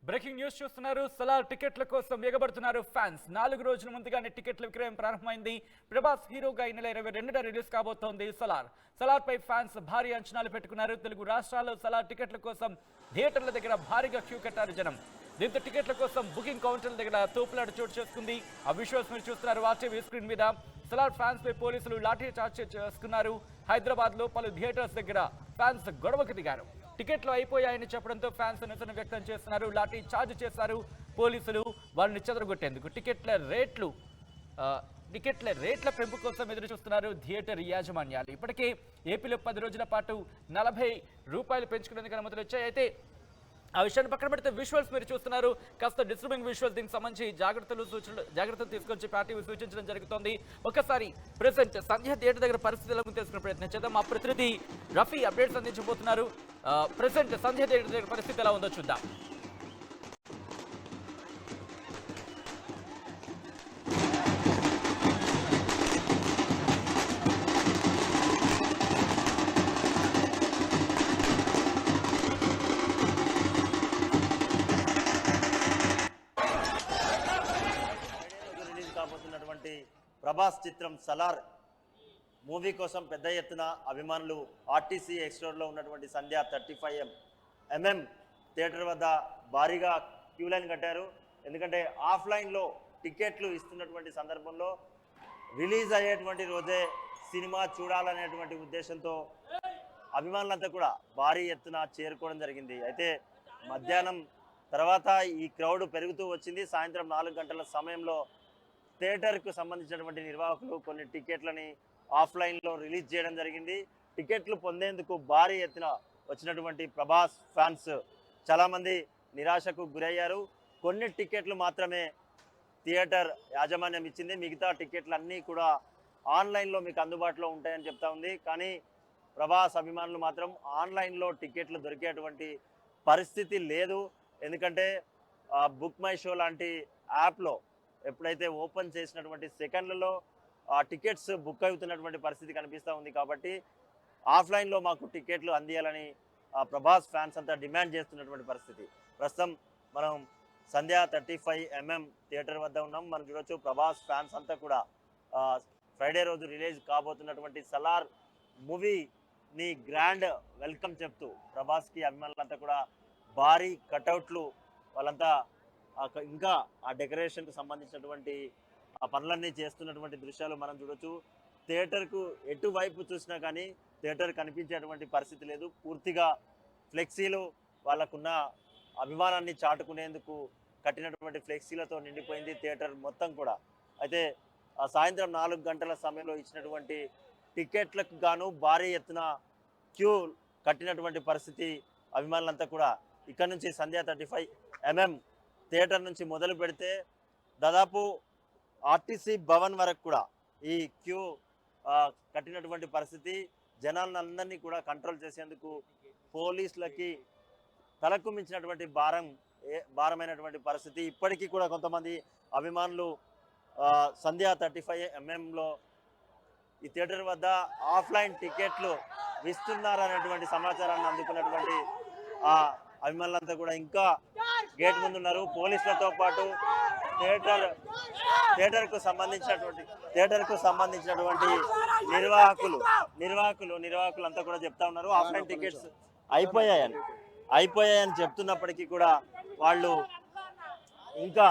Breaking news చూస్తున్నారు. సలార్ టికెట్ల కోసం ఎగబడుతున్నారు ఫ్యాన్స్. 4 రోజుల ముందుగానే టికెట్ల విక్రయం ప్రారంభమైంది. ప్రభాస్ హీరోగా ఈ నెల 22న రిలీజ్ కాబోతోంది సలార్ పై ఫ్యాన్స్ భారీ అంచనాలు పెట్టుకున్నారు. తెలుగు రాష్ట్రాల్లో సలార్ టికెట్ల కోసం థియేటర్ల దగ్గర భారీగా క్యూ కట్టారు జనం. దీంతో టికెట్ల కోసం బుకింగ్ కౌంటర్ల దగ్గర తోపులాట చోటు చేసుకుంది. ఆ విజువల్స్ మీరు చూస్తున్నారు వాటీవీ స్క్రీన్ మీద. సలార్ ఫ్యాన్స్ పై పోలీసులు లాఠీ చార్జ్ చేసుకున్నారు. హైదరాబాద్ లో పలు థియేటర్స్ దగ్గర ఫ్యాన్స్ గొడవకు దిగారు. టికెట్లు అయిపోయాయని చెప్పడంతో ఫ్యాన్స్ నిరసన వ్యక్తం చేస్తున్నారు. లాఠీ చార్జ్ చేశారు పోలీసులు వారిని చెదరగొట్టేందుకు. టికెట్ల రేట్ల పెంపు కోసం ఎదురు చూస్తున్నారు థియేటర్ యాజమాన్యాలు. ఇప్పటికే ఏపీలో 10 రోజుల పాటు 40 రూపాయలు పెంచుకునేందుకు అనుమతులు వచ్చాయి. అయితే ఆ విషయాన్ని పక్కన పెడితే విజువల్స్ మీరు చూస్తున్నారు. కాస్త డిస్టర్బింగ్ విజువల్స్. దీనికి సంబంధించి జాగ్రత్తలు తీసుకొచ్చి పార్టీ సూచించడం జరుగుతోంది. ఒకసారి ప్రెసెంట్ సంధ్య థియేటర్ దగ్గర పరిస్థితి ఎలా తెలుసుకునే ప్రయత్నం చేద్దాం. మా ప్రతినిధి రఫీ అప్డేట్స్ అందించబోతున్నారు. ప్రెసెంట్ సంధ్య థియేటర్ దగ్గర పరిస్థితి ఎలా ఉందో చూద్దాం. ప్రభాస్ చిత్రం సలార్ మూవీ కోసం పెద్ద ఎత్తున అభిమానులు ఆర్టీసీ ఎక్స్టోర్లో ఉన్నటువంటి సంధ్య 35mm థియేటర్ వద్ద భారీగా క్యూ లైన్ కట్టారు. ఎందుకంటే ఆఫ్లైన్లో టికెట్లు ఇస్తున్నటువంటి సందర్భంలో రిలీజ్ అయ్యేటువంటి రోజే సినిమా చూడాలనేటువంటి ఉద్దేశంతో అభిమానులంతా కూడా భారీ ఎత్తున చేరుకోవడం జరిగింది. అయితే మధ్యాహ్నం తర్వాత ఈ క్రౌడ్ పెరుగుతూ వచ్చింది. సాయంత్రం 4 గంటల సమయంలో థియేటర్కు సంబంధించినటువంటి నిర్వాహకులు కొన్ని టికెట్లని ఆఫ్లైన్లో రిలీజ్ చేయడం జరిగింది. టికెట్లు పొందేందుకు భారీ ఎత్తున వచ్చినటువంటి ప్రభాస్ ఫ్యాన్స్ చాలామంది నిరాశకు గురయ్యారు. కొన్ని టికెట్లు మాత్రమే థియేటర్ యాజమాన్యం ఇచ్చింది. మిగతా టికెట్లు అన్నీ కూడా ఆన్లైన్లో మీకు అందుబాటులో ఉంటాయని చెప్తా ఉంది. కానీ ప్రభాస్ అభిమానులు మాత్రం ఆన్లైన్లో టికెట్లు దొరికేటువంటి పరిస్థితి లేదు. ఎందుకంటే బుక్ మై షో లాంటి యాప్లో ఎప్పుడైతే ఓపెన్ చేసినటువంటి సెకండ్లలో ఆ టికెట్స్ బుక్ అవుతున్నటువంటి పరిస్థితి కనిపిస్తూ ఉంది. కాబట్టి ఆఫ్లైన్లో మాకు టికెట్లు అందియాలని ప్రభాస్ ఫ్యాన్స్ అంతా డిమాండ్ చేస్తున్నటువంటి పరిస్థితి. ప్రస్తుతం మనం సంధ్య 35mm థియేటర్ వద్ద ఉన్నాం. మనం చూడొచ్చు ప్రభాస్ ఫ్యాన్స్ అంతా కూడా ఫ్రైడే రోజు రిలీజ్ కాబోతున్నటువంటి సలార్ మూవీని గ్రాండ్ వెల్కమ్ చెప్తూ ప్రభాస్కి అభిమానులంతా కూడా భారీ కటౌట్లు వాళ్ళంతా ఇంకా ఆ డెకరేషన్కు సంబంధించినటువంటి ఆ పనులన్నీ చేస్తున్నటువంటి దృశ్యాలు మనం చూడొచ్చు. థియేటర్కు ఎటువైపు చూసినా కానీ థియేటర్ కనిపించేటువంటి పరిస్థితి లేదు. పూర్తిగా ఫ్లెక్సీలు వాళ్ళకున్న అభిమానాన్ని చాటుకునేందుకు కట్టినటువంటి ఫ్లెక్సీలతో నిండిపోయింది థియేటర్ మొత్తం కూడా. అయితే సాయంత్రం 4 గంటల సమయంలో ఇచ్చినటువంటి టికెట్లకు గాను భారీ ఎత్తున క్యూ కట్టినటువంటి పరిస్థితి. అభిమానులంతా కూడా ఇక్కడ నుంచి సంధ్య 35mm థియేటర్ నుంచి మొదలు పెడితే దాదాపు ఆర్టీసీ భవన్ వరకు కూడా ఈ క్యూ కట్టినటువంటి పరిస్థితి. జనాలందరినీ కూడా కంట్రోల్ చేసేందుకు పోలీసులకి తలకు మించినటువంటి భారమైనటువంటి పరిస్థితి. ఇప్పటికీ కూడా కొంతమంది అభిమానులు సంధ్య 35mmలో ఈ థియేటర్ వద్ద ఆఫ్లైన్ టికెట్లు ఇస్తున్నారనేటువంటి సమాచారాన్ని అందుకున్నటువంటి అభిమానులంతా కూడా ఇంకా గేట్ ముందు ఉన్నారు. పోలీసులతో పాటు థియేటర్కు సంబంధించినటువంటి నిర్వాహకులు అంతా కూడా చెప్తా ఉన్నారు ఆఫ్లైన్ టికెట్స్ అయిపోయాయని చెప్తున్నప్పటికీ కూడా వాళ్ళు ఇంకా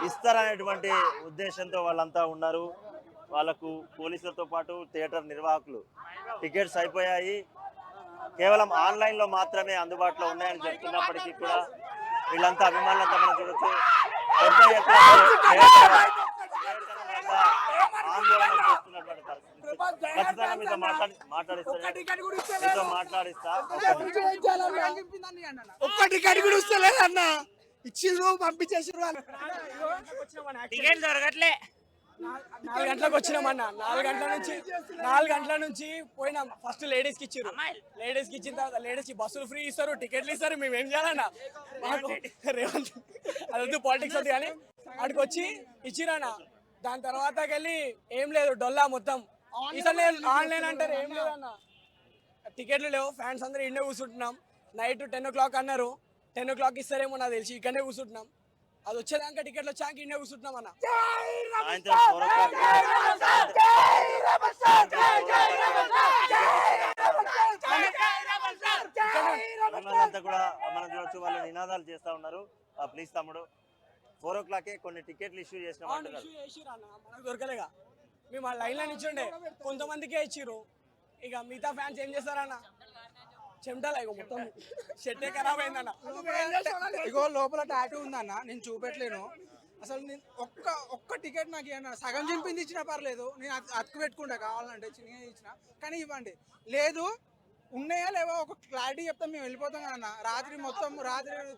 ఇస్తారనేటువంటి ఉద్దేశంతో వాళ్ళంతా ఉన్నారు. వాళ్ళకు పోలీసులతో పాటు థియేటర్ నిర్వాహకులు టికెట్స్ అయిపోయాయి, కేవలం ఆన్లైన్లో మాత్రమే అందుబాటులో ఉన్నాయని చెప్తున్నప్పటికీ కూడా వీళ్ళంతా అభిమానులంతా మనం చూడొచ్చు పెద్ద ఎత్తున ఆందోళన చేస్తున్నటువంటి పరిస్థితి. ఖచ్చితంగా మీతో మాట్లాడిస్తా ఒక్క టికెట్ కూడా వస్తలేదన్న. ఇచ్చిర్రు పంపించేసారు. టికెట్ దొరకట్లే. 4 గంటలకు వచ్చినామన్న. 4 గంటల నుంచి పోయినాం. ఫస్ట్ లేడీస్ కి ఇచ్చారు. లేడీస్ కి ఇచ్చిన తర్వాత లేడీస్ కి బస్సులు ఫ్రీ ఇస్తారు, టికెట్లు ఇస్తారు. మేము ఏం చేయాలన్నా రేవంత్ అదొద్దు పాలిటిక్స్ వద్దు కానీ అక్కడికి వచ్చి ఇచ్చిరన్న. దాని తర్వాతకి వెళ్ళి ఏం లేదు, డొల్లా మొత్తం. ఈసారి ఆన్లైన్ అంటారు, ఏం లేదన్న. టికెట్లు లేవు. ఫ్యాన్స్ అందరూ ఇండే కూర్చుంటున్నాం. నైట్ 10 o'clock అన్నారు. 10 o'clock ఇస్తారేమో నాకు తెలిసి ఇక్కడనే కూర్చుంటున్నాం. అది వచ్చేదాకా టికెట్లు వచ్చాక ఇన్నే కూర్చుంటున్నాం అన్న. సాయంత్రం 4 o'clock అభిమానులంతా కూడా మనం చూడొచ్చు, వాళ్ళు నినాదాలు చేస్తా ఉన్నారు. ప్లీజ్ తమ్ముడు, 4 o'clock కొన్ని టికెట్లు ఇష్యూ చేసినామంటున్నారు. మనకు దొరకలేగా, మేము ఆ లైన్లో నిల్చుండే కొంతమందికే ఇచ్చిర్రు. ఇక మిగతా ఫ్యాన్స్ ఏం చేస్తారన్న, చెమటలా ఇక మొత్తం షెట్టే ఖరాబ్ అయిందన్న. ఇగో లోపల టాటూ ఉందన్న, నేను చూపెట్టలేను అసలు. నేను ఒక్క టికెట్ నాకు ఇవ్వను, సగం చింపింది ఇచ్చినా పర్లేదు, నేను అతుకు పెట్టుకుంటా కావాలంటే, చిన్నగా ఇచ్చిన కానీ ఇవ్వండి. లేదు ఉన్నాయా లేవో ఒక క్లారిటీ చెప్తాం, మేము వెళ్ళిపోతాం కదన్న. రాత్రి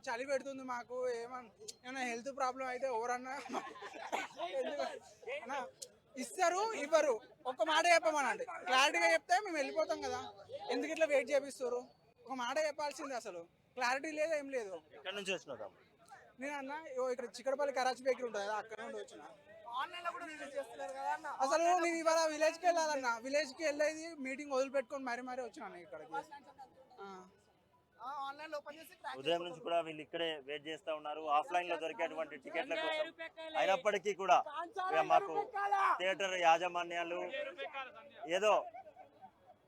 చలి పెడుతుంది మాకు, ఏమన్నా హెల్త్ ప్రాబ్లం అయితే ఎవరన్నా అన్నా ఇస్తారు ఇవ్వరు, ఒక్క మాట చెప్పమనండి, క్లారిటీగా చెప్తే మేము వెళ్ళిపోతాం కదా. ఎందుకు ఇట్లా వెయిట్ చేపిస్తారు? ఒక మాట చెప్పాల్సింది, అసలు క్లారిటీ లేదు ఏం లేదు. ఎక్కడి నుంచి వచ్చినారు? నేను అన్న ఇక్కడ చిక్కడపల్లి కరాచీ బేకరీ ఉంటుంది కదా, అక్కడ నుండి వచ్చిన. అసలు నేను ఇవాళ విలేజ్కి వెళ్ళాలన్న, విలేజ్కి వెళ్ళేది మీటింగ్ వదిలిపెట్టుకొని మరీ వచ్చినాను ఇక్కడికి. ఉదయం నుంచి కూడా వీళ్ళు ఇక్కడే వెయిట్ చేస్తా ఉన్నారు, ఆఫ్లైన్ లో దొరికేటువంటి టికెట్ల కోసం. అయినప్పటికీ కూడా మాకు థియేటర్ యాజమాన్యాలు ఏదో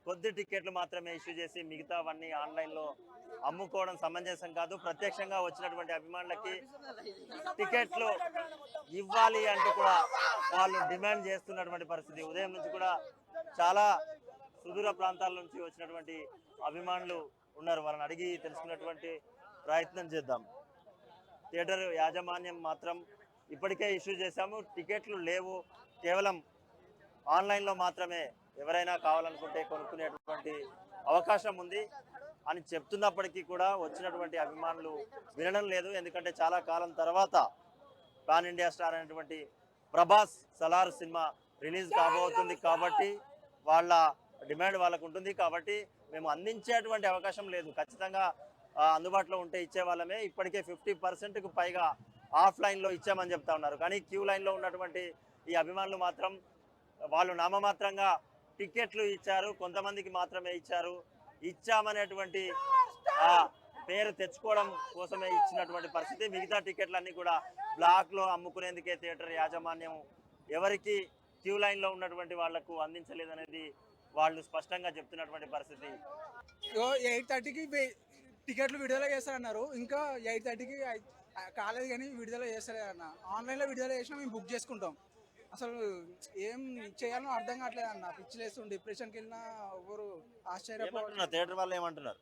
కొద్ది టికెట్లు మాత్రమే ఇష్యూ చేసి మిగతావన్నీ ఆన్లైన్ లో అమ్ముకోవడం సమంజసం కాదు. ప్రత్యక్షంగా వచ్చినటువంటి అభిమానులకి టికెట్లు ఇవ్వాలి అంటూ కూడా వాళ్ళు డిమాండ్ చేస్తున్నటువంటి పరిస్థితి. ఉదయం నుంచి కూడా చాలా సుదూర ప్రాంతాల నుంచి వచ్చినటువంటి అభిమానులు ఉన్నారు, వాళ్ళని అడిగి తెలుసుకున్నటువంటి ప్రయత్నం చేద్దాం. థియేటర్ యాజమాన్యం మాత్రం ఇప్పటికే ఇష్యూ చేశాము, టికెట్లు లేవు, కేవలం ఆన్లైన్లో మాత్రమే ఎవరైనా కావాలనుకుంటే కొనుక్కునేటువంటి అవకాశం ఉంది అని చెప్తున్నప్పటికీ కూడా వచ్చినటువంటి అభిమానులు వినడం లేదు. ఎందుకంటే చాలా కాలం తర్వాత పాన్ ఇండియా స్టార్ అనేటువంటి ప్రభాస్ సలార్ సినిమా రిలీజ్ కాబోతుంది కాబట్టి వాళ్ళ డిమాండ్ వాళ్ళకు ఉంటుంది. కాబట్టి మేము అందించేటువంటి అవకాశం లేదు, ఖచ్చితంగా అందుబాటులో ఉంటే ఇచ్చే వాళ్ళమే. ఇప్పటికే 50%కు పైగా ఆఫ్లైన్లో ఇచ్చామని చెప్తా ఉన్నారు. కానీ క్యూ లైన్లో ఉన్నటువంటి ఈ అభిమానులు మాత్రం వాళ్ళు నామమాత్రంగా టికెట్లు ఇచ్చారు, కొంతమందికి మాత్రమే ఇచ్చారు. ఇచ్చామనేటువంటి పేరు తెచ్చుకోవడం కోసమే ఇచ్చినటువంటి పరిస్థితి. మిగతా టికెట్లన్నీ కూడా బ్లాక్లో అమ్ముకునేందుకే థియేటర్ యాజమాన్యం ఎవరికి క్యూ లైన్లో ఉన్నటువంటి వాళ్లకు అందించలేదనేది వాళ్ళు స్పష్టంగా చెప్తున్నటువంటి పరిస్థితి. 8:30కి టికెట్లు విడుదల చేస్తారన్నారు, ఇంకా 8:30కి కాలేదు కానీ విడుదల చేస్తలేదన్న. ఆన్లైన్లో విడుదల చేసినా మేము బుక్ చేసుకుంటాం. అసలు ఏం చేయాలో అర్థం కావట్లేదు అన్న, పిచ్చిలేస్తుంది. డిప్రెషన్కి వెళ్ళినా ఎవరు ఆశ్చర్యపోతున్నారు. థియేటర్ వాళ్ళు ఏమంటున్నారు?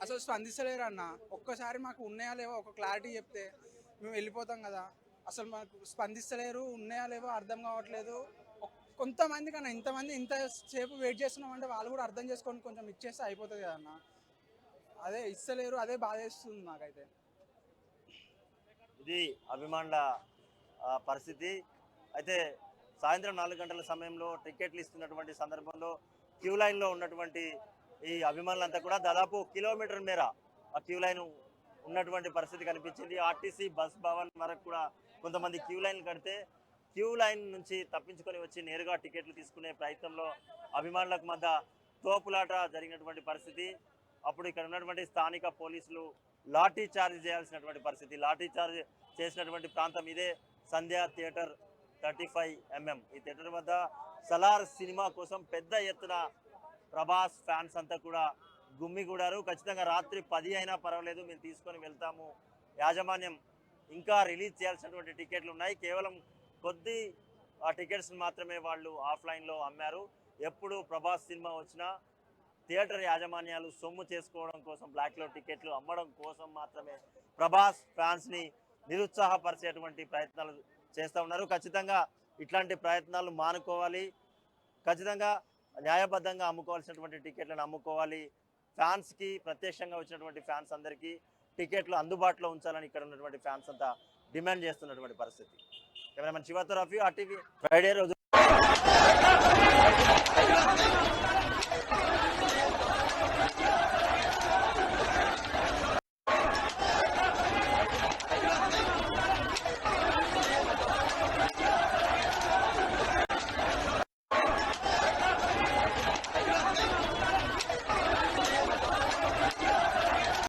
అసలు స్పందిస్తలేరు అన్న. ఒక్కసారి మాకు ఉన్నాయా లేవో ఒక క్లారిటీ చెప్తే మేము వెళ్ళిపోతాం కదా. అసలు మాకు స్పందిస్తలేరు, ఉన్నాయా లేవో అర్థం కావట్లేదు. కొంతమంది కన్నా ఇంతమంది ఇంతసేపు వెయిట్ చేస్తున్నామంటే వాళ్ళు కూడా అర్థం చేసుకొని కొంచెం ఇచ్చేస్తే అయిపోతుంది కదన్న. అదే ఇస్తలేరు, అదే బాధేస్తుంది నాకైతే. ఇది అభిమానుల పరిస్థితి. అయితే సాయంత్రం 4 గంటల సమయంలో టికెట్లు ఇస్తున్నటువంటి సందర్భంలో క్యూ లైన్లో ఉన్నటువంటి ఈ అభిమానులంతా కూడా దాదాపు కిలోమీటర్ మేర ఆ క్యూ లైన్ ఉన్నటువంటి పరిస్థితి కనిపించింది. ఆర్టీసీ బస్ భవన్ వరకు కూడా కొంతమంది క్యూ లైన్ కడితే క్యూ లైన్ నుంచి తప్పించుకొని వచ్చి నేరుగా టికెట్లు తీసుకునే ప్రయత్నంలో అభిమానులకు మధ్య తోపులాట జరిగినటువంటి పరిస్థితి. అప్పుడు ఇక్కడ ఉన్నటువంటి స్థానిక పోలీసులు లాఠీ చార్జ్ చేయాల్సినటువంటి పరిస్థితి. లాఠీ చార్జ్ చేసినటువంటి ప్రాంతం ఇదే సంధ్యా థియేటర్ 35mm. ఈ థియేటర్ వద్ద సలార్ సినిమా కోసం పెద్ద ఎత్తున ప్రభాస్ ఫ్యాన్స్ అంతా కూడా గుమ్మిగూడారు. ఖచ్చితంగా రాత్రి 10 అయినా పర్వాలేదు, మేము తీసుకొని వెళ్తాము, యాజమాన్యం ఇంకా రిలీజ్ చేయాల్సినటువంటి టికెట్లు ఉన్నాయి, కేవలం కొద్ది టికెట్స్ మాత్రమే వాళ్ళు ఆఫ్లైన్లో అమ్మారు. ఎప్పుడు ప్రభాస్ సినిమా వచ్చినా థియేటర్ యాజమాన్యాలు సొమ్ము చేసుకోవడం కోసం బ్లాక్లో టికెట్లు అమ్మడం కోసం మాత్రమే ప్రభాస్ ఫ్యాన్స్ని నిరుత్సాహపరిచేటువంటి ప్రయత్నాలు చేస్తూ ఉన్నారు. ఖచ్చితంగా ఇట్లాంటి ప్రయత్నాలు మానుకోవాలి, ఖచ్చితంగా న్యాయబద్ధంగా అమ్ముకోవాల్సినటువంటి టికెట్లను అమ్ముకోవాలి. ఫ్యాన్స్కి ప్రత్యక్షంగా వచ్చినటువంటి ఫ్యాన్స్ అందరికీ టికెట్లు అందుబాటులో ఉంచాలని ఇక్కడ ఉన్నటువంటి ఫ్యాన్స్ అంతా డిమాండ్ చేస్తున్నటువంటి పరిస్థితి. కెమెరామెన్ శివతో రఫీ, RTV ఫ్రైడే రోజు.